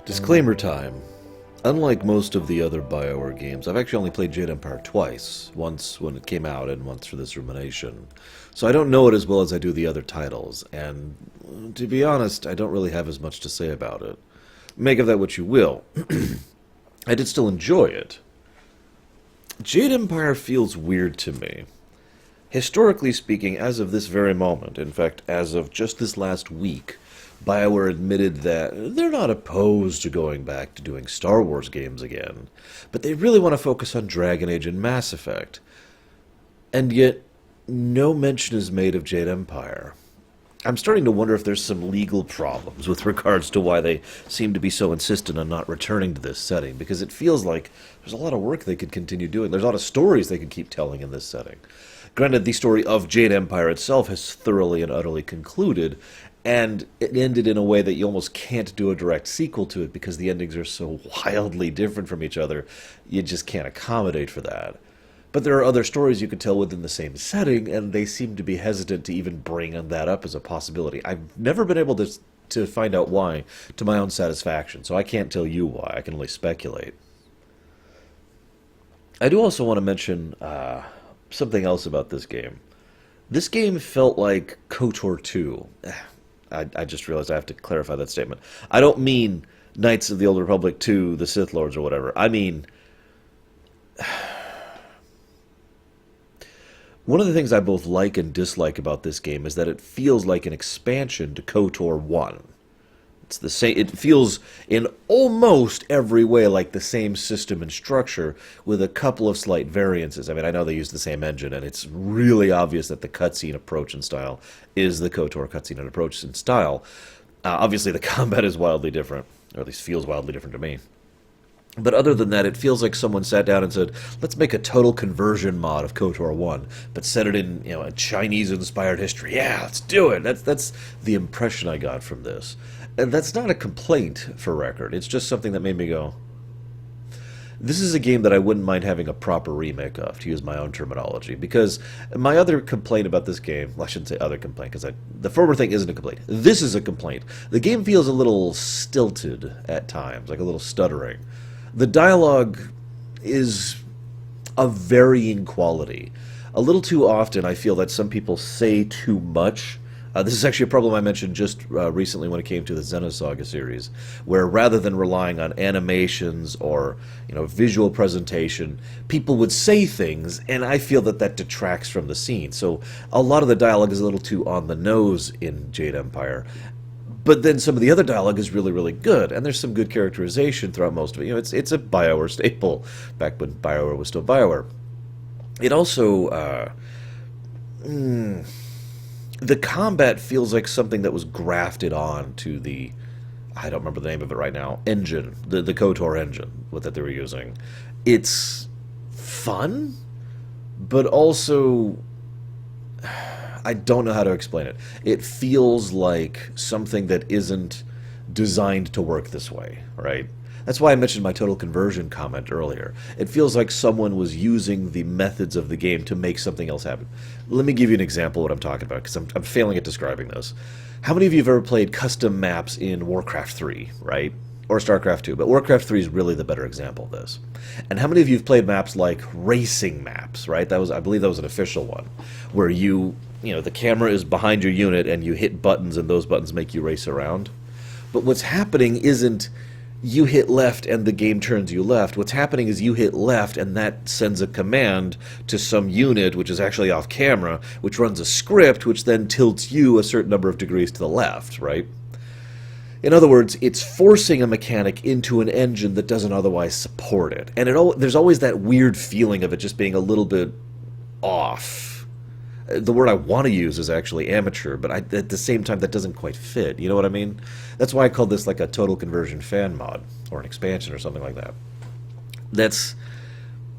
Disclaimer time. Unlike most of the other BioWare games, I've actually only played Jade Empire twice. Once when it came out, and once for this Rumination. So I don't know it as well as I do the other titles, and to be honest, I don't really have as much to say about it. Make of that what you will. I did still enjoy it. Jade Empire feels weird to me. Historically speaking, as of this very moment, in fact, as of just this last week, BioWare admitted that they're not opposed to going back to doing Star Wars games again, but they really want to focus on Dragon Age and Mass Effect. And yet, no mention is made of Jade Empire. I'm starting to wonder if there's some legal problems with regards to why they seem to be so insistent on not returning to this setting, because it feels like there's a lot of work they could continue doing. There's a lot of stories they could keep telling in this setting. Granted, the story of Jade Empire itself has thoroughly and utterly concluded, and it ended in a way that you almost can't do a direct sequel to it because the endings are so wildly different from each other, you just can't accommodate for that. But there are other stories you could tell within the same setting, and they seem to be hesitant to even bring that up as a possibility. I've never been able to find out why to my own satisfaction, so I can't tell you why. I can only speculate. I do also want to mention something else about this game. This game felt like KOTOR 2. I just realized I have to clarify that statement. I don't mean Knights of the Old Republic 2, the Sith Lords or whatever. I mean, one of the things I both like and dislike about this game is that it feels like an expansion to KOTOR 1. It's the same. It feels in almost every way like the same system and structure, with a couple of slight variances. I mean, I know they use the same engine, and it's really obvious that the cutscene approach and style is the KOTOR cutscene and approach and style. Obviously, the combat is wildly different, or at least feels wildly different to me. But other than that, it feels like someone sat down and said, let's make a total conversion mod of KOTOR 1, but set it in, a Chinese-inspired history. Yeah, let's do it. That's the impression I got from this. And that's not a complaint, for record. It's just something that made me go, this is a game that I wouldn't mind having a proper remake of, to use my own terminology. Because my other complaint about this game, well, I shouldn't say other complaint, because the former thing isn't a complaint. This is a complaint. The game feels a little stilted at times, like a little stuttering. The dialogue is of varying quality. A little too often, I feel that some people say too much. This is actually a problem I mentioned just recently when it came to the Xenosaga series, where rather than relying on animations or visual presentation, people would say things, and I feel that detracts from the scene. So a lot of the dialogue is a little too on the nose in Jade Empire. But then some of the other dialogue is really, really good, and there's some good characterization throughout most of it. It's a BioWare staple, back when BioWare was still BioWare. It also, the combat feels like something that was grafted on to the, I don't remember the name of it right now, engine, the KOTOR engine that they were using. It's fun, but also, I don't know how to explain it. It feels like something that isn't designed to work this way, right? That's why I mentioned my total conversion comment earlier. It feels like someone was using the methods of the game to make something else happen. Let me give you an example of what I'm talking about, because I'm failing at describing this. How many of you have ever played custom maps in Warcraft 3, right? Or StarCraft 2, but Warcraft 3 is really the better example of this. And how many of you have played maps like racing maps, right? I believe that was an official one, where the camera is behind your unit and you hit buttons and those buttons make you race around. But what's happening isn't you hit left and the game turns you left. What's happening is you hit left and that sends a command to some unit, which is actually off camera, which runs a script, which then tilts you a certain number of degrees to the left, right? In other words, it's forcing a mechanic into an engine that doesn't otherwise support it. And there's always that weird feeling of it just being a little bit off. The word I want to use is actually amateur, but at the same time, that doesn't quite fit. You know what I mean? That's why I called this like a total conversion fan mod, or an expansion or something like that. That's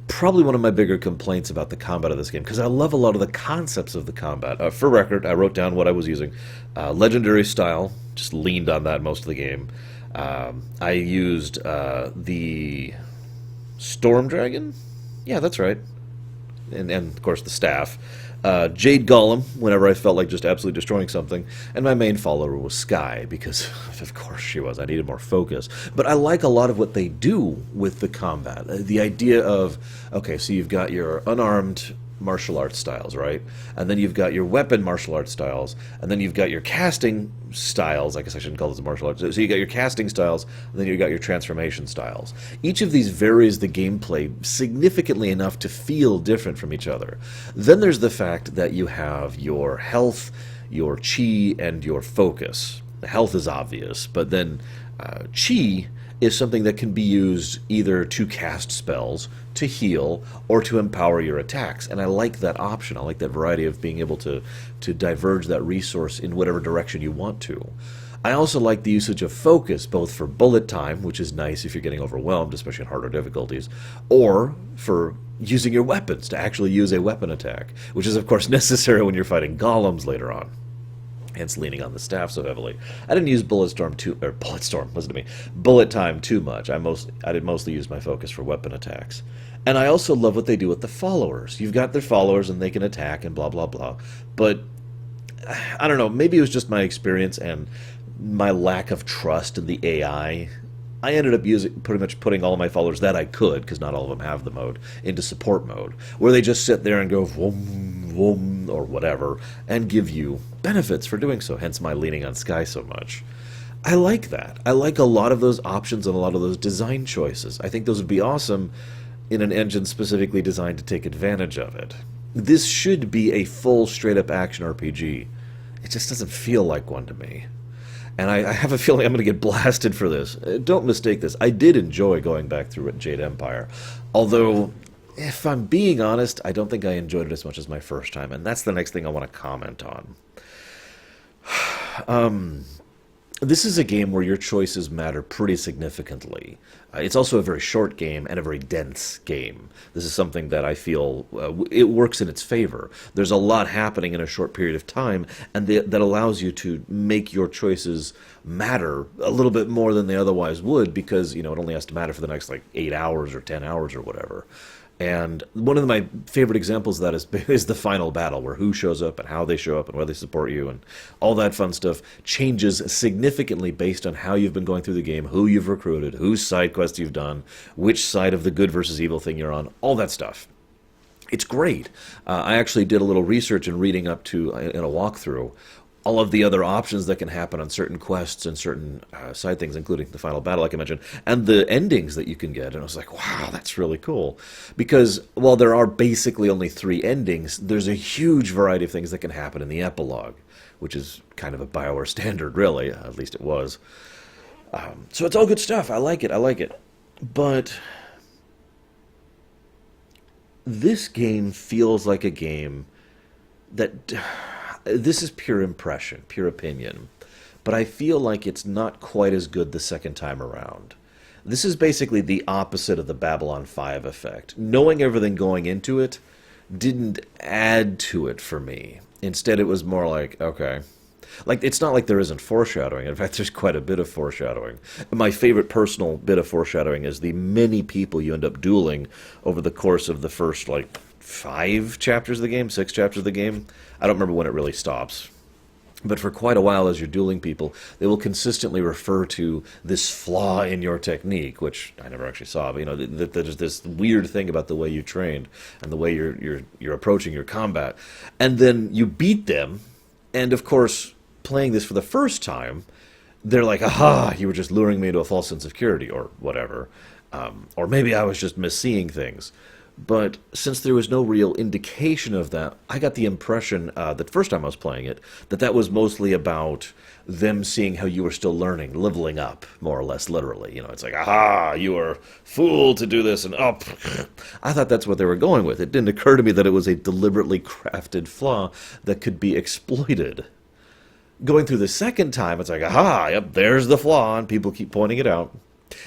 probably one of my bigger complaints about the combat of this game, because I love a lot of the concepts of the combat. For record, I wrote down what I was using. Legendary style, just leaned on that most of the game. I used the Storm Dragon? Yeah, that's right. And of course the staff. Jade Golem, whenever I felt like just absolutely destroying something, and my main follower was Sky, because of course she was. I needed more focus. But I like a lot of what they do with the combat. The idea of, okay, so you've got your unarmed martial arts styles, right? And then you've got your weapon martial arts styles, and then you've got your casting styles. I guess I shouldn't call this martial arts. So you got your casting styles, and then you got your transformation styles. Each of these varies the gameplay significantly enough to feel different from each other. Then there's the fact that you have your health, your chi, and your focus. The health is obvious, but then chi is something that can be used either to cast spells, to heal, or to empower your attacks. And I like that option. I like that variety of being able to diverge that resource in whatever direction you want to. I also like the usage of focus, both for bullet time, which is nice if you're getting overwhelmed, especially in harder difficulties, or for using your weapons, to actually use a weapon attack, which is of course necessary when you're fighting golems later on. Hence leaning on the staff so heavily. I didn't use bullet time too much. I did mostly use my focus for weapon attacks. And I also love what they do with the followers. You've got their followers and they can attack and blah blah blah. But I don't know, maybe it was just my experience and my lack of trust in the AI. I ended up pretty much putting all of my followers that I could, because not all of them have the mode, into support mode, where they just sit there and go vroom, vroom, or whatever, and give you benefits for doing so, hence my leaning on Sky so much. I like that. I like a lot of those options and a lot of those design choices. I think those would be awesome in an engine specifically designed to take advantage of it. This should be a full, straight-up action RPG. It just doesn't feel like one to me. And I have a feeling I'm going to get blasted for this. Don't mistake this. I did enjoy going back through it in Jade Empire. Although, if I'm being honest, I don't think I enjoyed it as much as my first time. And that's the next thing I want to comment on. This is a game where your choices matter pretty significantly. It's also a very short game and a very dense game. This is something that I feel it works in its favor. There's a lot happening in a short period of time, and that allows you to make your choices matter a little bit more than they otherwise would, because it only has to matter for the next 8 hours or 10 hours or whatever. And one of my favorite examples of that is the final battle, where who shows up and how they show up and whether they support you and all that fun stuff changes significantly based on how you've been going through the game, who you've recruited, whose side quests you've done, which side of the good versus evil thing you're on, all that stuff. It's great. I actually did a little research and reading up to, in a walkthrough, all of the other options that can happen on certain quests and certain side things, including the final battle, like I mentioned, and the endings that you can get. And I was like, wow, that's really cool. Because while there are basically only 3 endings, there's a huge variety of things that can happen in the epilogue, which is kind of a BioWare standard, really. At least it was. So it's all good stuff. I like it. But this game feels like a game that... This is pure impression, pure opinion, but I feel like it's not quite as good the second time around. This is basically the opposite of the Babylon 5 effect. Knowing everything going into it didn't add to it for me. Instead, it was more like, okay. It's not like there isn't foreshadowing. In fact, there's quite a bit of foreshadowing. My favorite personal bit of foreshadowing is the many people you end up dueling over the course of the first, 5 chapters of the game, 6 chapters of the game. I don't remember when it really stops. But for quite a while, as you're dueling people, they will consistently refer to this flaw in your technique, which I never actually saw. But that there's this weird thing about the way you trained and the way you're approaching your combat, and then you beat them. And of course, playing this for the first time, they're like, "Aha! You were just luring me into a false sense of security, or whatever, or maybe I was just misseeing things." But since there was no real indication of that, I got the impression, the first time I was playing it, that was mostly about them seeing how you were still learning, leveling up, more or less literally. It's like, aha, you were fool to do this and up. I thought that's what they were going with. It didn't occur to me that it was a deliberately crafted flaw that could be exploited. Going through the second time, it's like, aha, yep, there's the flaw, and people keep pointing it out.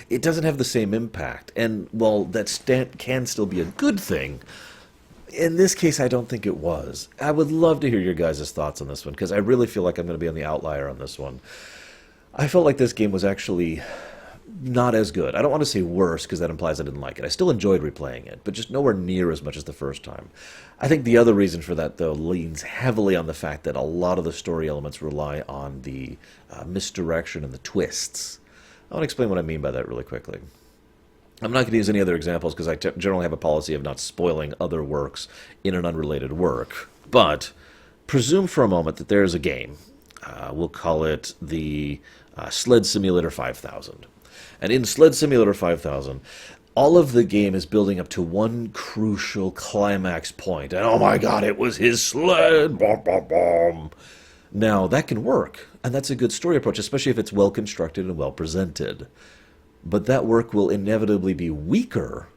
It doesn't have the same impact, and while that can still be a good thing, in this case I don't think it was. I would love to hear your guys' thoughts on this one, because I really feel like I'm going to be on the outlier on this one. I felt like this game was actually not as good. I don't want to say worse because that implies I didn't like it. I still enjoyed replaying it, but just nowhere near as much as the first time. I think the other reason for that, though, leans heavily on the fact that a lot of the story elements rely on the misdirection and the twists. I want to explain what I mean by that really quickly. I'm not going to use any other examples because I generally have a policy of not spoiling other works in an unrelated work. But presume for a moment that there's a game. We'll call it the Sled Simulator 5000. And in Sled Simulator 5000, all of the game is building up to one crucial climax point. And oh my god, it was his sled! Bom, bom, bom. Now, that can work. And that's a good story approach, especially if it's well constructed and well presented. But that work will inevitably be weaker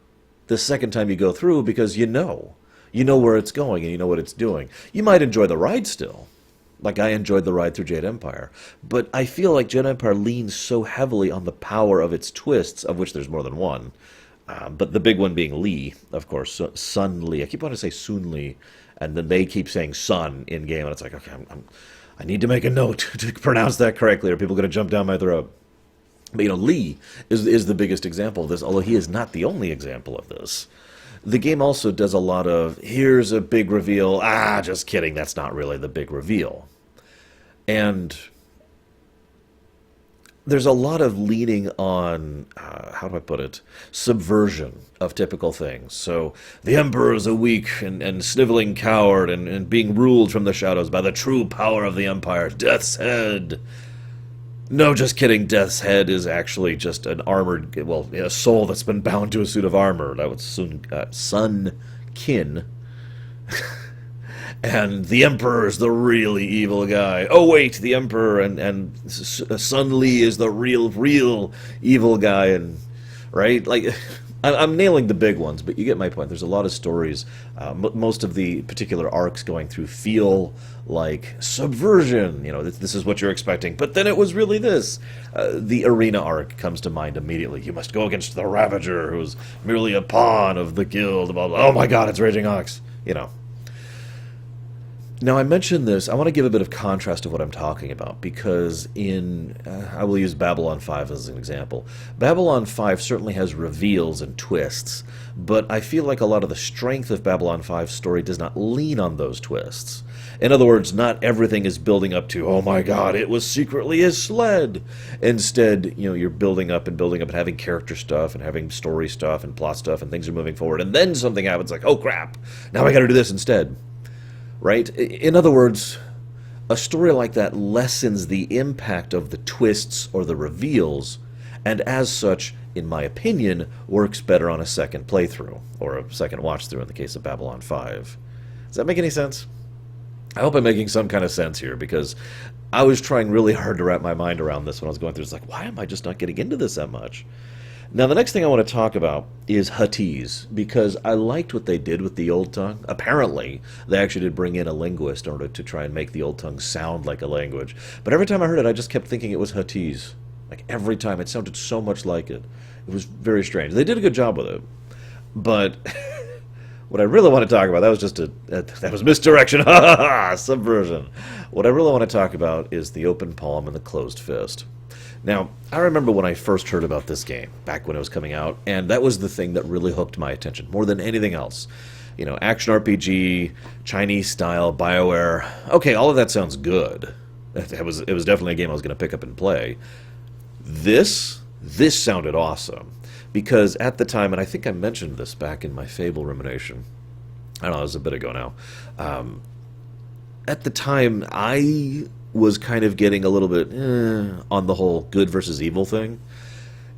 the second time you go through because you know. You know where it's going and you know what it's doing. You might enjoy the ride still. Like I enjoyed the ride through Jade Empire. But I feel like Jade Empire leans so heavily on the power of its twists, of which there's more than one. But the big one being Lee, of course, Sun Lee. I keep wanting to say Sun Lee, and then they keep saying Sun in-game, and it's like, okay, I need to make a note to pronounce that correctly, or people are going to jump down my throat. But, Lee is the biggest example of this, although he is not the only example of this. The game also does a lot of, here's a big reveal, just kidding, that's not really the big reveal. And there's a lot of leaning on, how do I put it, subversion of typical things. So, the Emperor is a weak and sniveling coward and being ruled from the shadows by the true power of the Empire, Death's Head. No, just kidding. Death's Head is actually just an armored, a soul that's been bound to a suit of armor. That was Sun Kin. And the Emperor is the really evil guy. Oh, wait, the Emperor and Sun Lee is the real evil guy. And right? Like, I'm nailing the big ones, but you get my point. There's a lot of stories. Most of the particular arcs going through feel like subversion. This is what you're expecting, but then it was really this. The arena arc comes to mind immediately. You must go against the Ravager, who's merely a pawn of the guild. Blah, blah. Oh my god, it's Raging Ox. Now, I mentioned this. I want to give a bit of contrast to what I'm talking about, because I will use Babylon 5 as an example. Babylon 5 certainly has reveals and twists, but I feel like a lot of the strength of Babylon 5's story does not lean on those twists. In other words, not everything is building up to, oh my god, it was secretly his sled. Instead, you're building up and having character stuff and having story stuff and plot stuff and things are moving forward, and then something happens like, oh crap, now I gotta do this instead. Right? In other words, a story like that lessens the impact of the twists or the reveals, and as such, in my opinion, works better on a second playthrough, or a second watch-through in the case of Babylon 5. Does that make any sense? I hope I'm making some kind of sense here, because I was trying really hard to wrap my mind around this when I was going through. It's like, why am I just not getting into this that much? Now, the next thing I want to talk about is Huttese, because I liked what they did with the Old Tongue. Apparently, they actually did bring in a linguist in order to try and make the Old Tongue sound like a language. But every time I heard it, I just kept thinking it was Huttese. Like, every time. It sounded so much like it. It was very strange. They did a good job with it. But what I really want to talk about, that was just that was misdirection. Ha ha ha! Subversion. What I really want to talk about is the open palm and the closed fist. Now, I remember when I first heard about this game, back when it was coming out, and that was the thing that really hooked my attention, more than anything else. Action RPG, Chinese style, BioWare. Okay, all of that sounds good. It was definitely a game I was going to pick up and play. This sounded awesome. Because at the time, and I think I mentioned this back in my Fable Rumination, I don't know, it was a bit ago now. At the time, I was kind of getting a little bit on the whole good versus evil thing.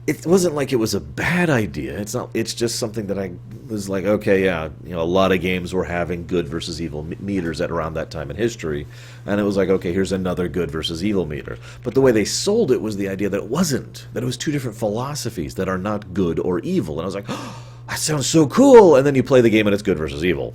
It wasn't like it was a bad idea. It's just something that I was like, okay, yeah, a lot of games were having good versus evil meters at around that time in history, and it was like, okay, here's another good versus evil meter. But the way they sold it was the idea that it wasn't, that it was two different philosophies that are not good or evil. And I was like, oh, that sounds so cool. And then you play the game and it's good versus evil.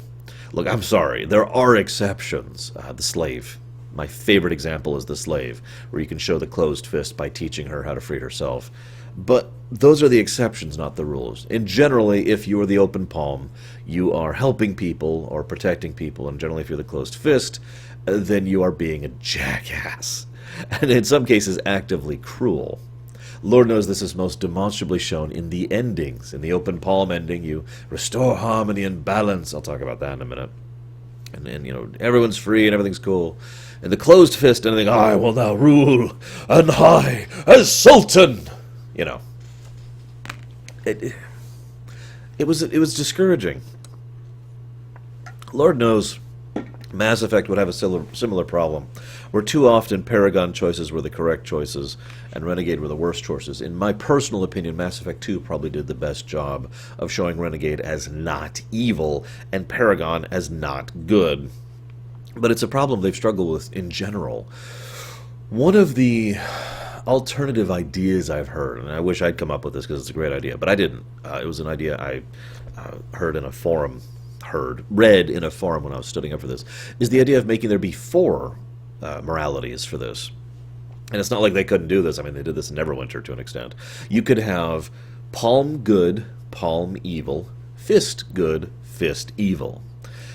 Look, I'm sorry, there are exceptions. The Slave. My favorite example is The Slave, where you can show the closed fist by teaching her how to free herself. But those are the exceptions, not the rules. And generally, if you are the open palm, you are helping people or protecting people. And generally, if you're the closed fist, then you are being a jackass. And in some cases, actively cruel. Lord knows this is most demonstrably shown in the endings. In the open palm ending, you restore harmony and balance. I'll talk about that in a minute. And you know, everyone's free and everything's cool. In the closed fist ending, I will now rule and I as Sultan. You know, it was discouraging. Lord knows Mass Effect would have a similar problem, where too often Paragon choices were the correct choices, and Renegade were the worst choices. In my personal opinion, Mass Effect 2 probably did the best job of showing Renegade as not evil, and Paragon as not good. But it's a problem they've struggled with in general. One of the alternative ideas I've heard, and I wish I'd come up with this because it's a great idea, but I didn't. It was an idea I read in a forum when I was studying up for this, is the idea of making there be 4 moralities for this. And it's not like they couldn't do this. I mean, they did this in Neverwinter to an extent. You could have palm good, palm evil, fist good, fist evil.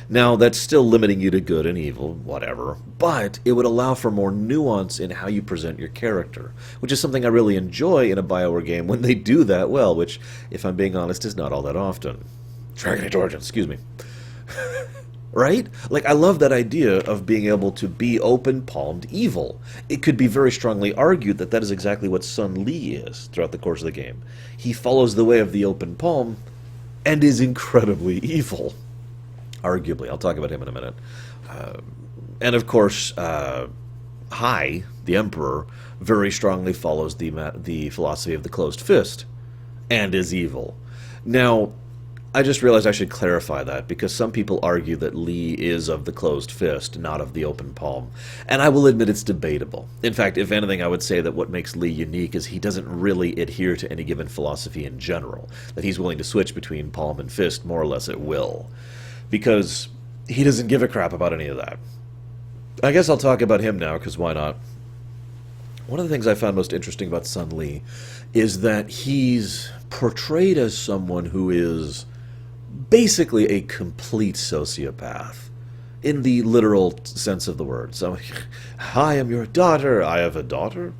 Now, that's still limiting you to good and evil, whatever, but it would allow for more nuance in how you present your character, which is something I really enjoy in a BioWare game when they do that well, which, if I'm being honest, is not all that often. Dragon Age Origins, excuse me. Right? Like, I love that idea of being able to be open-palmed evil. It could be very strongly argued that that is exactly what Sun Li is throughout the course of the game. He follows the way of the open palm and is incredibly evil. Arguably. I'll talk about him in a minute. And of course, Hai, the Emperor, very strongly follows the philosophy of the closed fist and is evil. Now, I just realized I should clarify that, because some people argue that Li is of the closed fist, not of the open palm. And I will admit it's debatable. In fact, if anything, I would say that what makes Li unique is he doesn't really adhere to any given philosophy in general, that he's willing to switch between palm and fist more or less at will, because he doesn't give a crap about any of that. I guess I'll talk about him now, because why not? One of the things I found most interesting about Sun Li is that he's portrayed as someone who is basically a complete sociopath, in the literal sense of the word. So, I am your daughter. I have a daughter?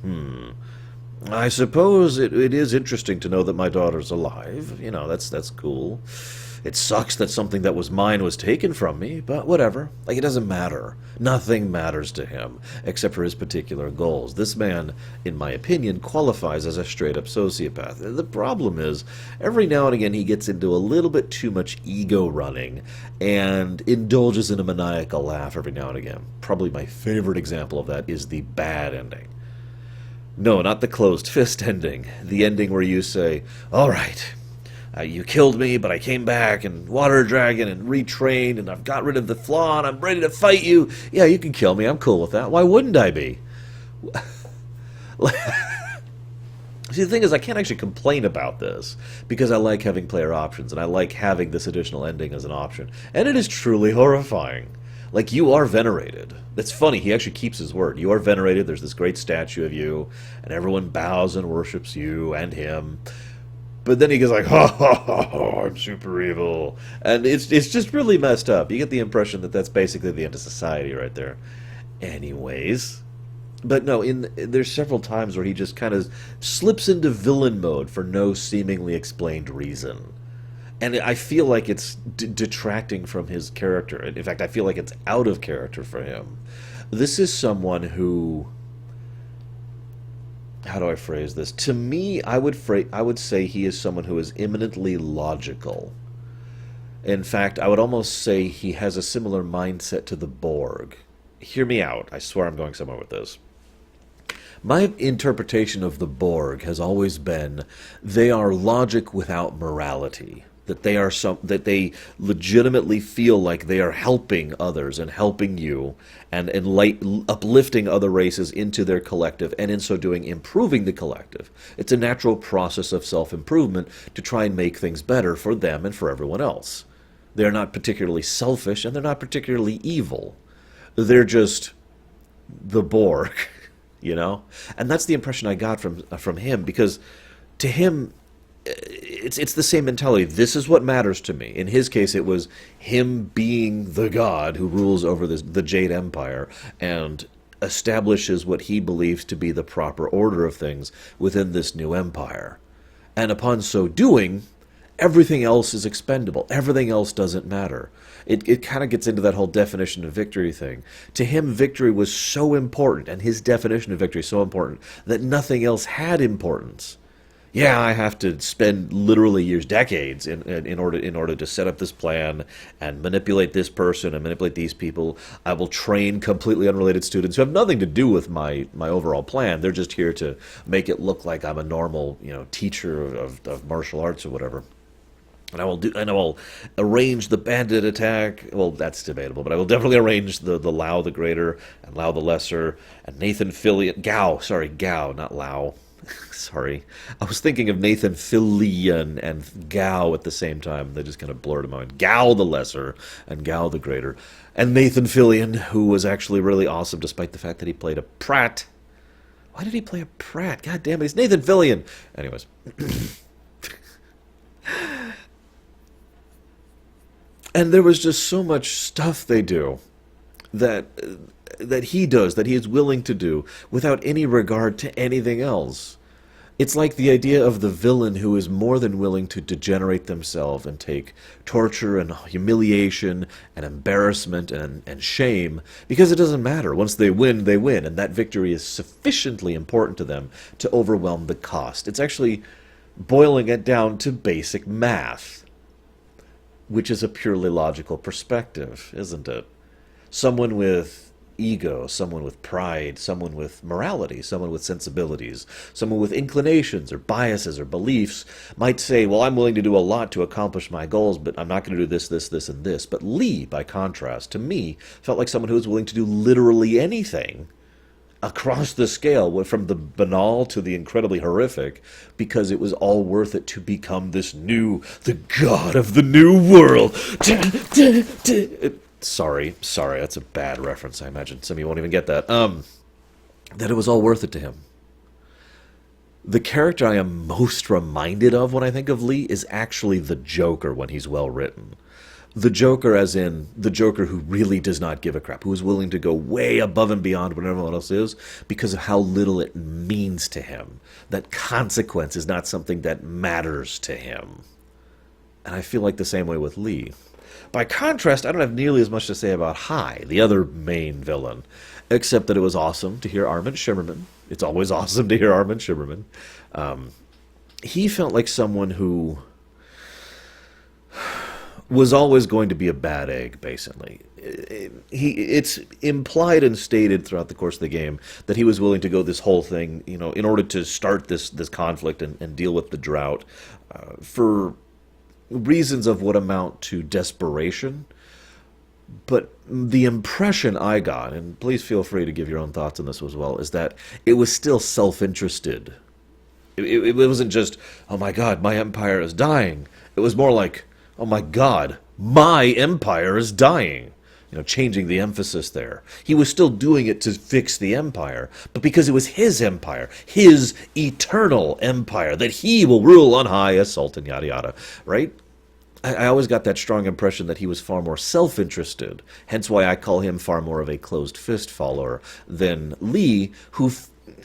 I suppose it is interesting to know that my daughter's alive. You know, that's cool. It sucks that something that was mine was taken from me, but whatever. Like, it doesn't matter. Nothing matters to him, except for his particular goals. This man, in my opinion, qualifies as a straight-up sociopath. The problem is, every now and again he gets into a little bit too much ego running, and indulges in a maniacal laugh every now and again. Probably my favorite example of that is the bad ending. No, not the closed fist ending. The ending where you say, all right, you killed me, but I came back and water a dragon and retrained, and I've got rid of the flaw, and I'm ready to fight you. Yeah, you can kill me. I'm cool with that. Why wouldn't I be? See, the thing is, I can't actually complain about this, because I like having player options, and I like having this additional ending as an option. And it is truly horrifying. Like, you are venerated. That's funny, he actually keeps his word. You are venerated, there's this great statue of you, and everyone bows and worships you and him. But then he goes like, ha ha ha ha, I'm super evil. And it's just really messed up. You get the impression that that's basically the end of society right there. Anyways. But no, there's several times where he just kind of slips into villain mode for no seemingly explained reason. And I feel like it's detracting from his character. In fact, I feel like it's out of character for him. This is someone who... How do I phrase this? To me, I would say he is someone who is eminently logical. In fact, I would almost say he has a similar mindset to the Borg. Hear me out. I swear I'm going somewhere with this. My interpretation of the Borg has always been they are logic without morality. That they legitimately feel like they are helping others and helping you and uplifting other races into their collective, and in so doing improving the collective. It's a natural process of self-improvement to try and make things better for them and for everyone else. They're not particularly selfish, and they're not particularly evil. They're just the Borg, you know? And that's the impression I got from him, because to him, it's the same mentality. This is what matters to me. In his case, it was him being the god who rules over the Jade Empire, and establishes what he believes to be the proper order of things within this new empire. And upon so doing, everything else is expendable. Everything else doesn't matter. It kind of gets into that whole definition of victory thing. To him, victory was so important, and his definition of victory so important, that nothing else had importance. Yeah, I have to spend literally years, decades, in order to set up this plan and manipulate this person and manipulate these people. I will train completely unrelated students who have nothing to do with my overall plan. They're just here to make it look like I'm a normal, teacher of martial arts or whatever. And I will arrange the bandit attack. Well, that's debatable, but I will definitely arrange the Lao the Greater and Lao the Lesser and Nathan Fillion. Gao, not Lao. Sorry. I was thinking of Nathan Fillion and Gao at the same time. They just kind of blurred in my mind. Gao the Lesser and Gao the Greater. And Nathan Fillion, who was actually really awesome despite the fact that he played a prat. Why did he play a prat? God damn it, he's Nathan Fillion. Anyways. And there was just so much stuff they do that he does, that he is willing to do, without any regard to anything else. It's like the idea of the villain who is more than willing to degenerate themselves and take torture and humiliation and embarrassment and shame, because it doesn't matter. Once they win, and that victory is sufficiently important to them to overwhelm the cost. It's actually boiling it down to basic math, which is a purely logical perspective, isn't it? Someone with ego, someone with pride, someone with morality, someone with sensibilities, someone with inclinations or biases or beliefs might say, well, I'm willing to do a lot to accomplish my goals, but I'm not going to do this, this, this, and this. But Lee, by contrast, to me, felt like someone who was willing to do literally anything across the scale, from the banal to the incredibly horrific, because it was all worth it to become the god of the new world. Sorry, that's a bad reference. I imagine some of you won't even get that. That it was all worth it to him. The character I am most reminded of when I think of Lee is actually the Joker when he's well written. The Joker as in the Joker who really does not give a crap, who is willing to go way above and beyond what everyone else is because of how little it means to him. That consequence is not something that matters to him. And I feel like the same way with Lee. By contrast, I don't have nearly as much to say about Hai, the other main villain, except that it was awesome to hear Armin Shimmerman. It's always awesome to hear Armin Shimmerman. He felt like someone who was always going to be a bad egg, basically. It's implied and stated throughout the course of the game that he was willing to go this whole thing, in order to start this conflict and deal with the drought for reasons of what amount to desperation. But the impression I got, and please feel free to give your own thoughts on this as well, is that it was still self-interested. It wasn't just, oh my god, my empire is dying. It was more like, oh my god, my empire is dying. Changing the emphasis there. He was still doing it to fix the empire, but because it was his empire, his eternal empire, that he will rule on high as Sultan, yada yada, right? I always got that strong impression that he was far more self-interested, hence why I call him far more of a closed-fist follower than Lee, who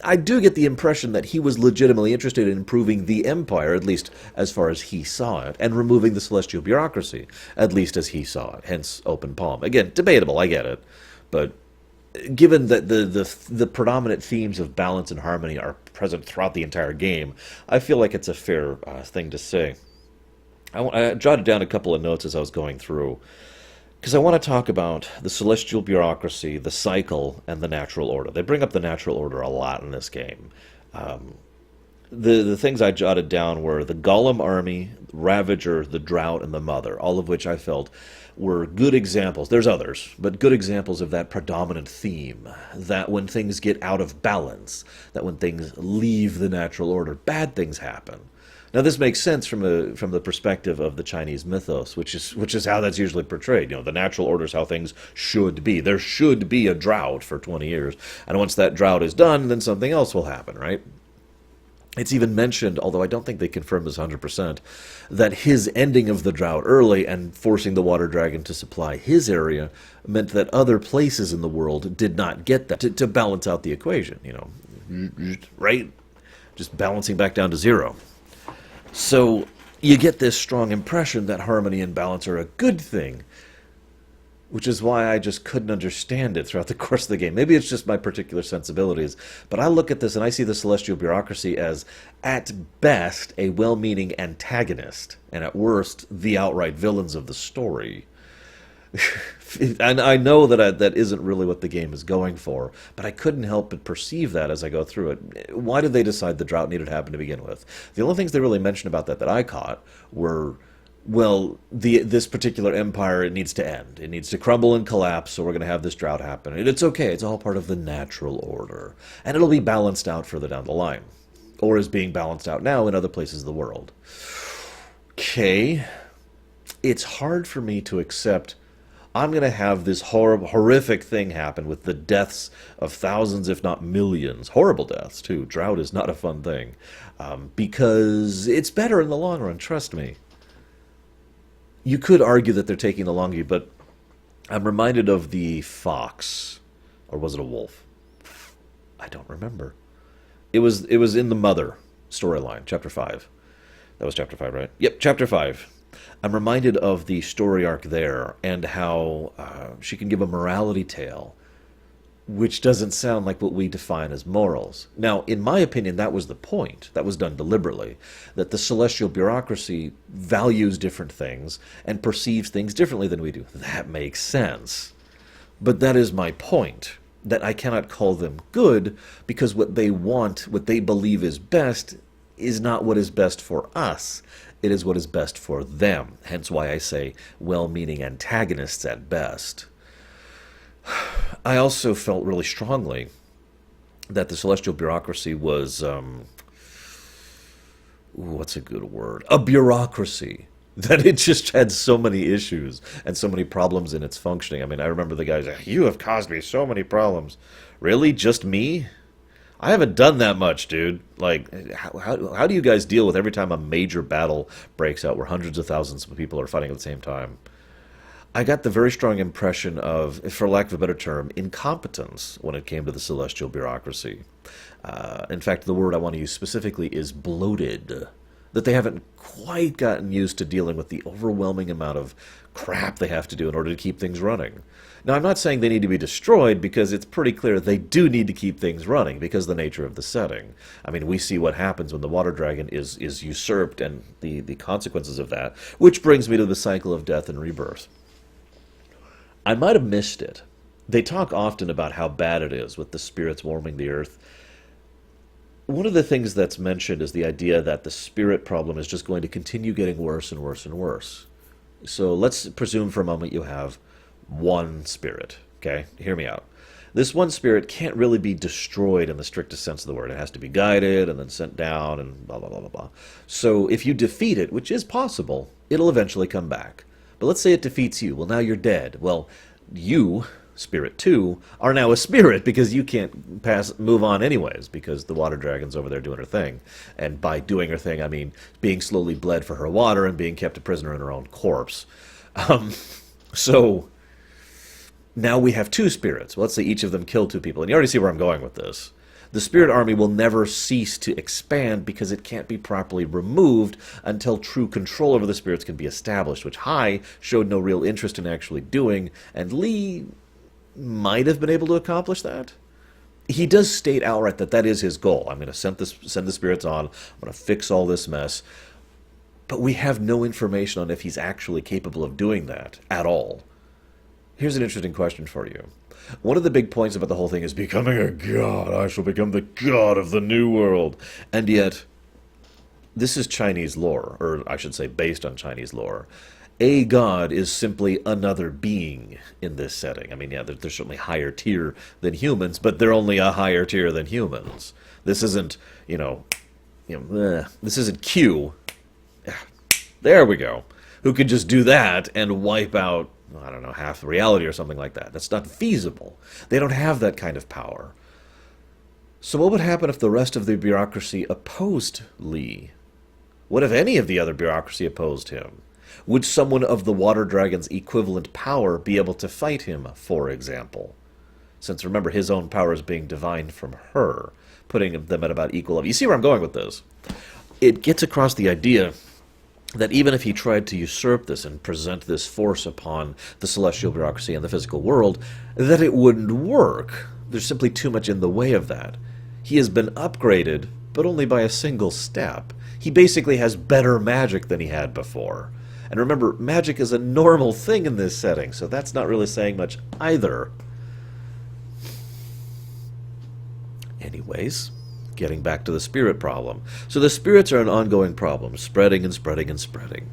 I do get the impression that he was legitimately interested in improving the empire, at least as far as he saw it, and removing the Celestial Bureaucracy, at least as he saw it, hence open palm. Again, debatable, I get it, but given that the predominant themes of balance and harmony are present throughout the entire game, I feel like it's a fair thing to say. I jotted down a couple of notes as I was going through, because I want to talk about the Celestial Bureaucracy, the Cycle, and the Natural Order. They bring up the Natural Order a lot in this game. The things I jotted down were the Golem Army, Ravager, the Drought, and the Mother, all of which I felt were good examples. There's others, but good examples of that predominant theme, that when things get out of balance, that when things leave the natural order, bad things happen. Now, this makes sense from the perspective of the Chinese mythos, which is how that's usually portrayed. The natural order is how things should be. There should be a drought for 20 years, and once that drought is done, then something else will happen, right? It's even mentioned, although I don't think they confirmed this 100%, that his ending of the drought early and forcing the water dragon to supply his area meant that other places in the world did not get that to balance out the equation, right? Just balancing back down to zero. So you get this strong impression that harmony and balance are a good thing, which is why I just couldn't understand it throughout the course of the game. Maybe it's just my particular sensibilities, but I look at this and I see the Celestial Bureaucracy as, at best, a well-meaning antagonist, and at worst, the outright villains of the story. And I know that that isn't really what the game is going for, but I couldn't help but perceive that as I go through it. Why did they decide the drought needed to happen to begin with? The only things they really mentioned about that I caught were, well, this particular empire, it needs to end. It needs to crumble and collapse, so we're going to have this drought happen. And it's okay. It's all part of the natural order. And it'll be balanced out further down the line. Or is being balanced out now in other places of the world. Okay. It's hard for me to accept I'm going to have this horrific thing happen with the deaths of thousands, if not millions. Horrible deaths, too. Drought is not a fun thing. Because it's better in the long run, trust me. You could argue that they're taking the long view, but I'm reminded of the fox. Or was it a wolf? I don't remember. It was in the Mother storyline, Chapter 5. That was Chapter 5, right? Yep, Chapter 5. I'm reminded of the story arc there and how she can give a morality tale, which doesn't sound like what we define as morals. Now, in my opinion, that was the point. That was done deliberately. That the Celestial Bureaucracy values different things and perceives things differently than we do. That makes sense. But that is my point. That I cannot call them good because what they want, what they believe is best, is not what is best for us. It is what is best for them. Hence why I say well-meaning antagonists at best. I also felt really strongly that the Celestial Bureaucracy was, what's a good word? A bureaucracy. That it just had so many issues and so many problems in its functioning. I mean, I remember the guys, you have caused me so many problems. Really? Just me? I haven't done that much, dude. Like, how do you guys deal with every time a major battle breaks out where hundreds of thousands of people are fighting at the same time? I got the very strong impression of, for lack of a better term, incompetence when it came to the Celestial Bureaucracy. In fact, the word I want to use specifically is bloated. That they haven't quite gotten used to dealing with the overwhelming amount of crap they have to do in order to keep things running. Now, I'm not saying they need to be destroyed, because it's pretty clear they do need to keep things running because of the nature of the setting. I mean, we see what happens when the water dragon is usurped and the consequences of that, which brings me to the cycle of death and rebirth. I might have missed it. They talk often about how bad it is with the spirits warming the earth. One of the things that's mentioned is the idea that the spirit problem is just going to continue getting worse and worse and worse. So let's presume for a moment you have one spirit, okay? Hear me out. This one spirit can't really be destroyed in the strictest sense of the word. It has to be guided and then sent down and blah, blah, blah, blah, blah. So if you defeat it, which is possible, it'll eventually come back. But let's say it defeats you. Well, now you're dead. Well, you, Spirit 2, are now a spirit because you can't move on anyways because the water dragon's over there doing her thing. And by doing her thing, I mean being slowly bled for her water and being kept a prisoner in her own corpse. So now we have two spirits. Well, let's say each of them killed two people. And you already see where I'm going with this. The spirit army will never cease to expand because it can't be properly removed until true control over the spirits can be established, which Hai showed no real interest in actually doing, and Lee might have been able to accomplish that. He does state outright that that is his goal. I'm going to send the spirits on. I'm going to fix all this mess. But we have no information on if he's actually capable of doing that at all. Here's an interesting question for you. One of the big points about the whole thing is becoming a god. I shall become the god of the new world. And yet, this is Chinese lore, or I should say based on Chinese lore. A god is simply another being in this setting. I mean, yeah, they're certainly higher tier than humans, but they're only a higher tier than humans. This isn't, this isn't Q. There we go. Who could just do that and wipe out, I don't know, half reality or something like that. That's not feasible. They don't have that kind of power. So what would happen if the rest of the bureaucracy opposed Lee? What if any of the other bureaucracy opposed him? Would someone of the Water Dragon's equivalent power be able to fight him, for example? Since, remember, his own power is being divined from her, putting them at about equal level. You see where I'm going with this? It gets across the idea that even if he tried to usurp this and present this force upon the celestial bureaucracy and the physical world, that it wouldn't work. There's simply too much in the way of that. He has been upgraded, but only by a single step. He basically has better magic than he had before. And remember, magic is a normal thing in this setting, so that's not really saying much either. Anyways, getting back to the spirit problem. So the spirits are an ongoing problem, spreading and spreading and spreading.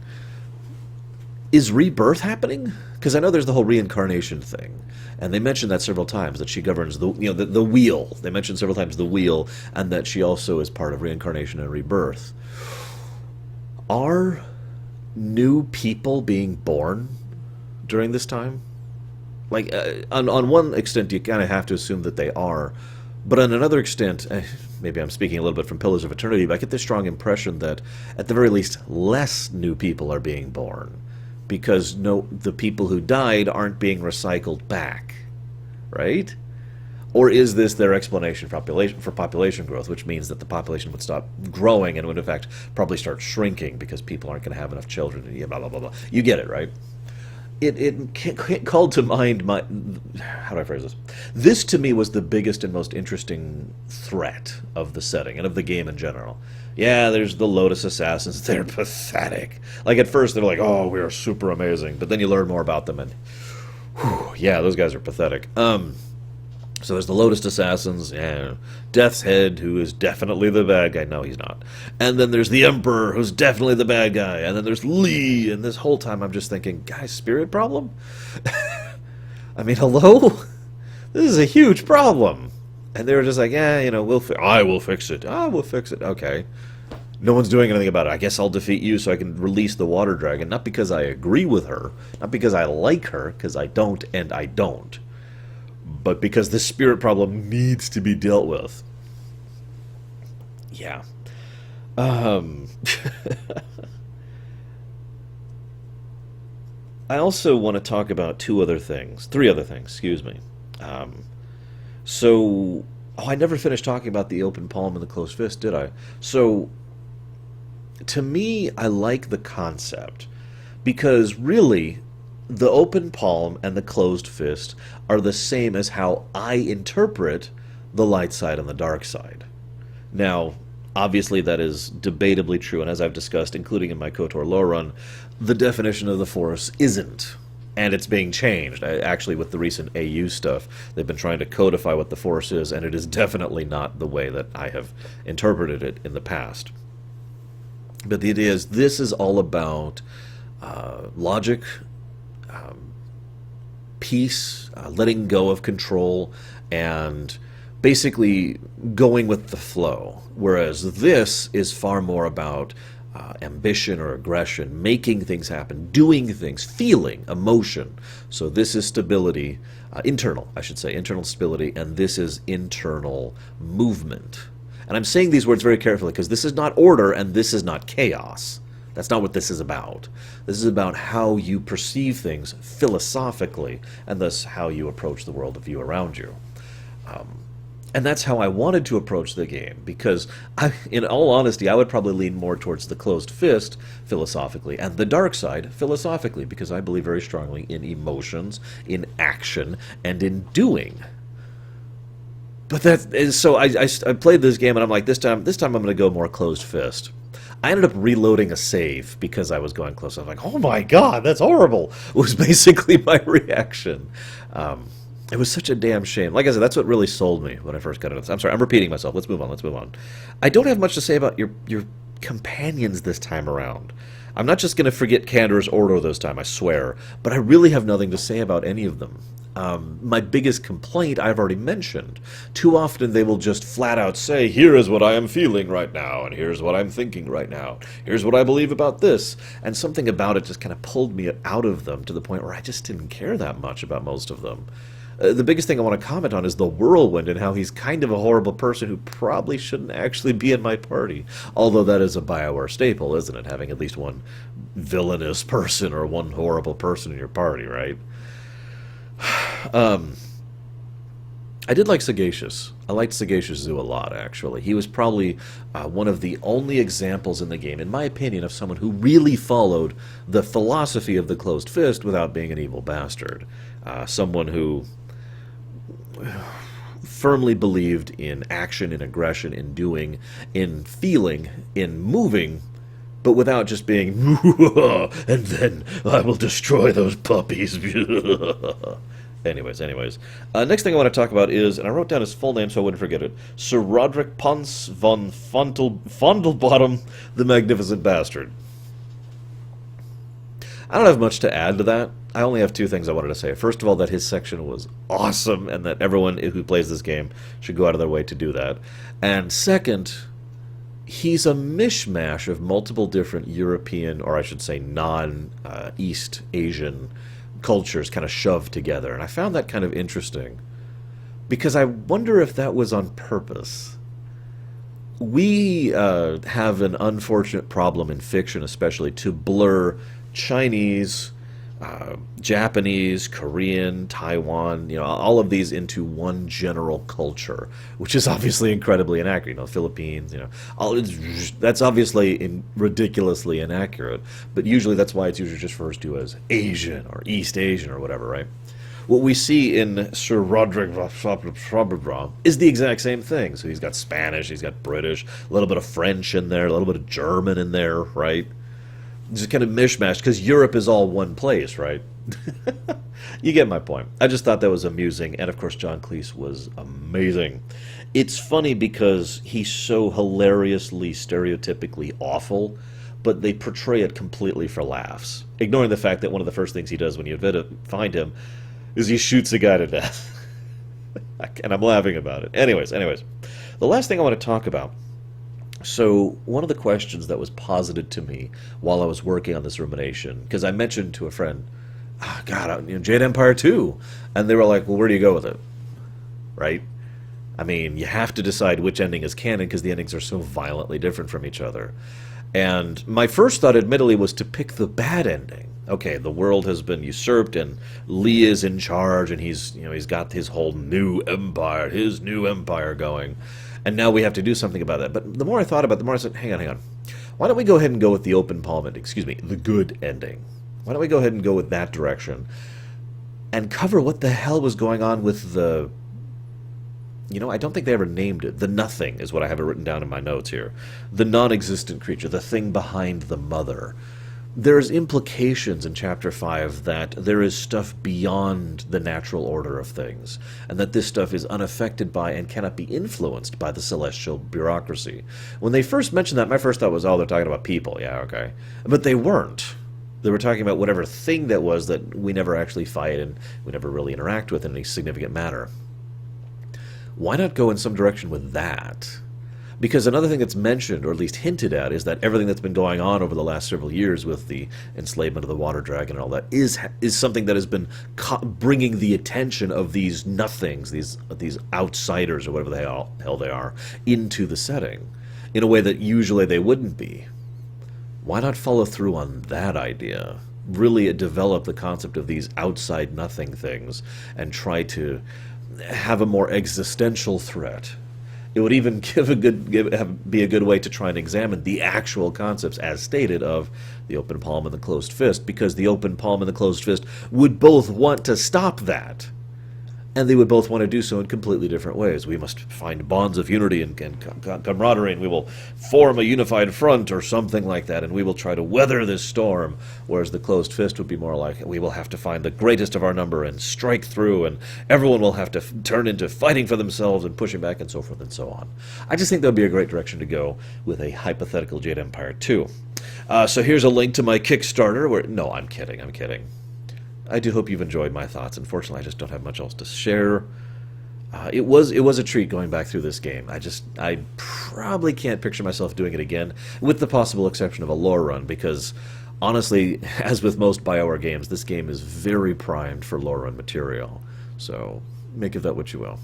Is rebirth happening? Because I know there's the whole reincarnation thing, and they mentioned that several times, that she governs the the wheel. They mentioned several times the wheel, and that she also is part of reincarnation and rebirth. Are new people being born during this time? Like, on one extent, you kind of have to assume that they are, but on another extent, maybe I'm speaking a little bit from Pillars of Eternity, but I get this strong impression that, at the very least, less new people are being born, because the people who died aren't being recycled back, right? Or is this their explanation for population growth, which means that the population would stop growing and would, in fact, probably start shrinking because people aren't going to have enough children, and blah, blah, blah, blah. You get it, right? It called to mind my... How do I phrase this? This, to me, was the biggest and most interesting threat of the setting and of the game in general. Yeah, there's the Lotus Assassins. They're pathetic. Like, at first, they're like, oh, we are super amazing. But then you learn more about them, and... whew, yeah, those guys are pathetic. So there's the Lotus Assassins, and Death's Head, who is definitely the bad guy. No, he's not. And then there's the Emperor, who's definitely the bad guy. And then there's Lee, and this whole time I'm just thinking, guys, spirit problem? I mean, hello? This is a huge problem. And they were just like, yeah, I will fix it. I will fix it. Okay. No one's doing anything about it. I guess I'll defeat you so I can release the Water Dragon. Not because I agree with her, not because I like her, because I don't and I don't. But because this spirit problem needs to be dealt with. Yeah. I also want to talk about three other things, excuse me. I never finished talking about the open palm and the closed fist, did I? So, to me, I like the concept, because really, the open palm and the closed fist are the same as how I interpret the light side and the dark side. Now, obviously that is debatably true, and as I've discussed, including in my KOTOR lore run, the definition of the Force isn't. And it's being changed. Actually, with the recent AU stuff, they've been trying to codify what the Force is, and it is definitely not the way that I have interpreted it in the past. But the idea is, this is all about logic, peace, letting go of control, and basically going with the flow. Whereas this is far more about ambition or aggression, making things happen, doing things, feeling, emotion. So this is stability, internal stability, and this is internal movement. And I'm saying these words very carefully because this is not order and this is not chaos. That's not what this is about. This is about how you perceive things philosophically, and thus how you approach the world of view around you. And that's how I wanted to approach the game, because in all honesty, I would probably lean more towards the closed fist philosophically, and the dark side philosophically, because I believe very strongly in emotions, in action, and in doing. But so I played this game, and I'm like, this time I'm going to go more closed fist. I ended up reloading a save because I was going close. I was like, oh my god, that's horrible, was basically my reaction. It was such a damn shame. Like I said, that's what really sold me when I first got into this. I'm sorry, I'm repeating myself. Let's move on. I don't have much to say about your companions this time around. I'm not just going to forget Candor's Ordo this time, I swear, but I really have nothing to say about any of them. My biggest complaint I've already mentioned. Too often they will just flat out say, here is what I am feeling right now, and here's what I'm thinking right now. Here's what I believe about this. And something about it just kind of pulled me out of them to the point where I just didn't care that much about most of them. The biggest thing I want to comment on is the Whirlwind and how he's kind of a horrible person who probably shouldn't actually be in my party. Although that is a BioWare staple, isn't it? Having at least one villainous person or one horrible person in your party, right? I did like Sagacious. I liked Sagacious Zoo a lot, actually. He was probably one of the only examples in the game, in my opinion, of someone who really followed the philosophy of the closed fist without being an evil bastard. Someone who firmly believed in action, in aggression, in doing, in feeling, in moving, but without just being, and then I will destroy those puppies. Anyways. Next thing I want to talk about is, and I wrote down his full name so I wouldn't forget it, Sir Roderick Ponce von Fondelbottom, the Magnificent Bastard. I don't have much to add to that. I only have two things I wanted to say. First of all, that his section was awesome, and that everyone who plays this game should go out of their way to do that. And second, he's a mishmash of multiple different European, or I should say non-East Asian cultures kind of shoved together. And I found that kind of interesting, because I wonder if that was on purpose. We have an unfortunate problem in fiction, especially, to blur Chinese, Japanese, Korean, Taiwan, all of these into one general culture, which is obviously incredibly inaccurate. Philippines, that's obviously ridiculously inaccurate. But usually that's why it's usually just referred to as Asian or East Asian or whatever, right? What we see in Sir Roderick is the exact same thing. So he's got Spanish, he's got British, a little bit of French in there, a little bit of German in there, right? Just kind of mishmash, because Europe is all one place, right? You get my point. I just thought that was amusing, and of course John Cleese was amazing. It's funny because he's so hilariously, stereotypically awful, but they portray it completely for laughs, ignoring the fact that one of the first things he does when you find him is he shoots a guy to death. And I'm laughing about it. Anyways, the last thing I want to talk about. So, one of the questions that was posited to me while I was working on this rumination, because I mentioned to a friend, Jade Empire 2, and they were like, well, where do you go with it? Right? I mean, you have to decide which ending is canon, because the endings are so violently different from each other. And my first thought, admittedly, was to pick the bad ending. Okay, the world has been usurped, and Lee is in charge, and he's got his whole new empire going. And now we have to do something about that. But the more I thought about it, the more I said, hang on. Why don't we go ahead and go with the open palm ending? The good ending. Why don't we go ahead and go with that direction and cover what the hell was going on with the... I don't think they ever named it. The nothing is what I have it written down in my notes here. The non-existent creature, the thing behind the mother. There's implications in Chapter 5 that there is stuff beyond the natural order of things, and that this stuff is unaffected by and cannot be influenced by the Celestial Bureaucracy. When they first mentioned that, my first thought was, they're talking about people, yeah, okay. But they weren't. They were talking about whatever thing that was that we never actually fight and we never really interact with in any significant manner. Why not go in some direction with that? Because another thing that's mentioned, or at least hinted at, is that everything that's been going on over the last several years with the enslavement of the water dragon and all that is something that has been bringing the attention of these nothings, these outsiders, or whatever the hell they are, into the setting in a way that usually they wouldn't be. Why not follow through on that idea? Really develop the concept of these outside nothing things and try to have a more existential threat. It would even be a good way to try and examine the actual concepts, as stated, of the open palm and the closed fist, because the open palm and the closed fist would both want to stop that, and they would both want to do so in completely different ways. We must find bonds of unity and camaraderie, and we will form a unified front or something like that, and we will try to weather this storm, whereas the closed fist would be more like, we will have to find the greatest of our number and strike through, and everyone will have to turn into fighting for themselves and pushing back and so forth and so on. I just think that would be a great direction to go with a hypothetical Jade Empire 2. So here's a link to my Kickstarter, no, I'm kidding. I do hope you've enjoyed my thoughts. Unfortunately, I just don't have much else to share. It was a treat going back through this game. I probably can't picture myself doing it again, with the possible exception of a lore run, because honestly, as with most BioWare games, this game is very primed for lore run material. So make of that what you will.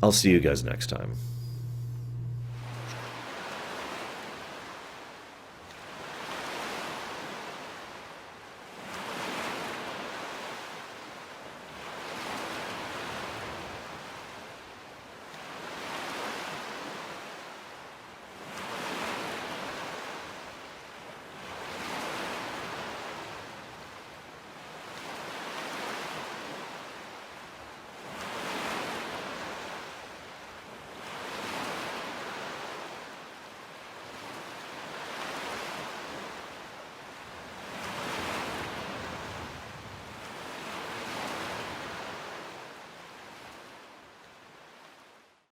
I'll see you guys next time.